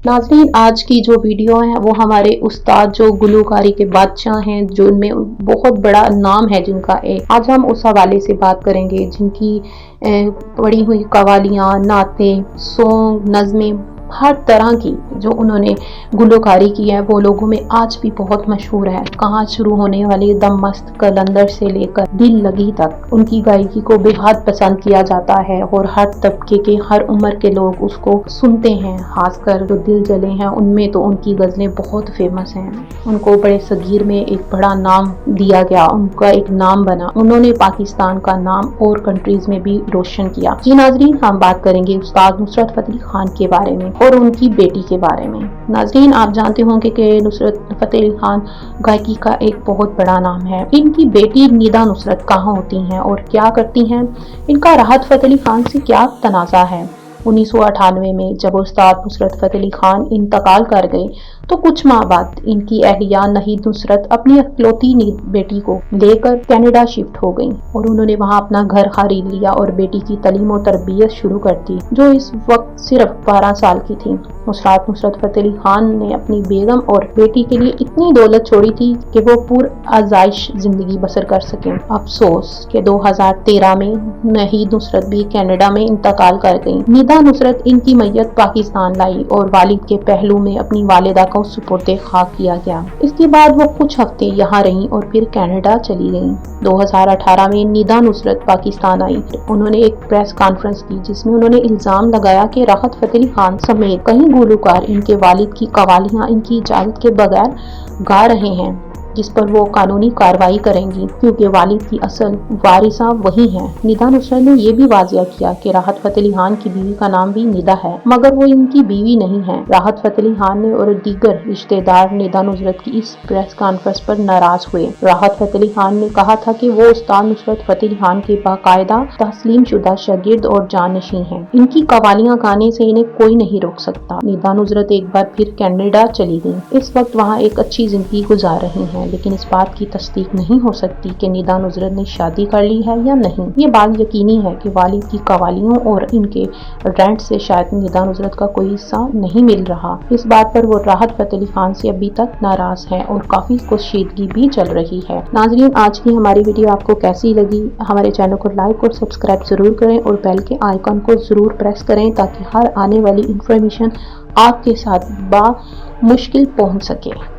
नाज़रीन, आज की जो वीडियो है वो हमारे उस्ताद जो गुलूकारी के बादशाह हैं, जो उनमें बहुत बड़ा नाम है जिनका, आज हम उस हवाले से बात करेंगे जिनकी पढ़ी हुई कवालियाँ, नातें, सॉन्ग, नज़में, हर तरह की जो उन्होंने गुलूकारी की है वो लोगों में आज भी बहुत मशहूर है। कहाँ शुरू होने वाली दम मस्त कलंदर से लेकर दिल लगी तक उनकी गायकी को बेहद पसंद किया जाता है और हर तबके के, हर उम्र के लोग उसको सुनते हैं। खासकर जो दिल जले हैं उनमें तो उनकी गज़लें बहुत फेमस हैं। उनको बड़े सगीर में एक बड़ा नाम दिया गया, उनका एक नाम बना, उन्होंने पाकिस्तान का नाम और कंट्रीज में भी रोशन किया। जी नाज़रीन, हम बात करेंगे उस्ताद नुसरत फ़तेह अली खान के बारे में और उनकी बेटी के बारे में। नाज़रीन, आप जानते होंगे कि नुसरत फ़तेह अली खान गायकी का एक बहुत बड़ा नाम है। इनकी बेटी निदा नुसरत कहाँ होती हैं और क्या करती हैं, इनका राहत फ़तेह अली खान से क्या तनाज़ा है। 1998 में जब उस्ताद नुसरत फ़तेह अली खान इंतकाल कर गए तो कुछ माह बाद इनकी अहलिया नहीद नुसरत अपनी इकलौती बेटी को लेकर कनाडा शिफ्ट हो गई और उन्होंने वहां अपना घर खरीद लिया और बेटी की तालीम और तरबियत शुरू कर दी, जो इस वक्त सिर्फ 12 साल की थी। उस्ताद नुसरत फ़तेह अली खान ने अपनी बेगम और बेटी के लिए इतनी दौलत छोड़ी थी कि वो पूरी आज़ाइश जिंदगी बसर कर सकें। अफसोस कि 2013 में नहीद नुसरत भी कनाडा में इंतकाल कर गई। निदा नुसरत इनकी मैयत पाकिस्तान लाई और वालिद के पहलू में अपनी वालिदा को सुपुर्दे खाक किया गया। इसके बाद वो कुछ हफ्ते यहाँ रहीं और फिर कनाडा चली गईं। 2018 में निदा नुसरत पाकिस्तान आई। उन्होंने एक प्रेस कॉन्फ्रेंस की जिसमें उन्होंने इल्जाम लगाया कि राहत फ़तेह अली खान समेत कई गुलूकार इनके वालिद की कवालियाँ इनकी इजाजत के बगैर गा रहे हैं, जिस पर वो कानूनी कार्रवाई करेंगी क्योंकि वालिद की असल वारिसा वही हैं। निदा नुसरत ने यह भी वाजिया किया कि राहत फ़तेह अली खान की बीवी का नाम भी निदा है, मगर वो इनकी बीवी नहीं है। राहत फ़तेह अली खान ने और दीगर रिश्तेदार निदा नुसरत की इस प्रेस कॉन्फ्रेंस पर नाराज हुए। राहत फ़तेह अली खान ने कहा था कि वो उस्ताद नुसरत फ़तेह अली खान के बाकायदा तस्लीम शुदा शागिर्द और जानशीन हैं। इनकी कवालियाँ गाने से इन्हें कोई नहीं रोक सकता। निदा नुसरत एक बार फिर कनाडा चली गई। इस वक्त वहाँ एक अच्छी जिंदगी गुजार रही हैं, लेकिन इस बात की तस्दीक नहीं हो सकती कि निदा नुसरत ने शादी कर ली है या नहीं। ये बात यकीनी है कि वालिद की कवालियों और इनके रेंट से शायद निदा नुसरत का कोई हिस्सा नहीं मिल रहा। इस बात पर वो राहत फ़तेह अली खान से अभी तक नाराज हैं और काफी कुशीदगी भी चल रही है। नाज़रीन, आज की हमारी वीडियो आपको कैसी लगी? हमारे चैनल को लाइक और सब्सक्राइब जरूर करें और बेल के आइकन को जरूर प्रेस करें ताकि हर आने वाली इंफॉर्मेशन आपके साथ बा मुश्किल पहुंच सके।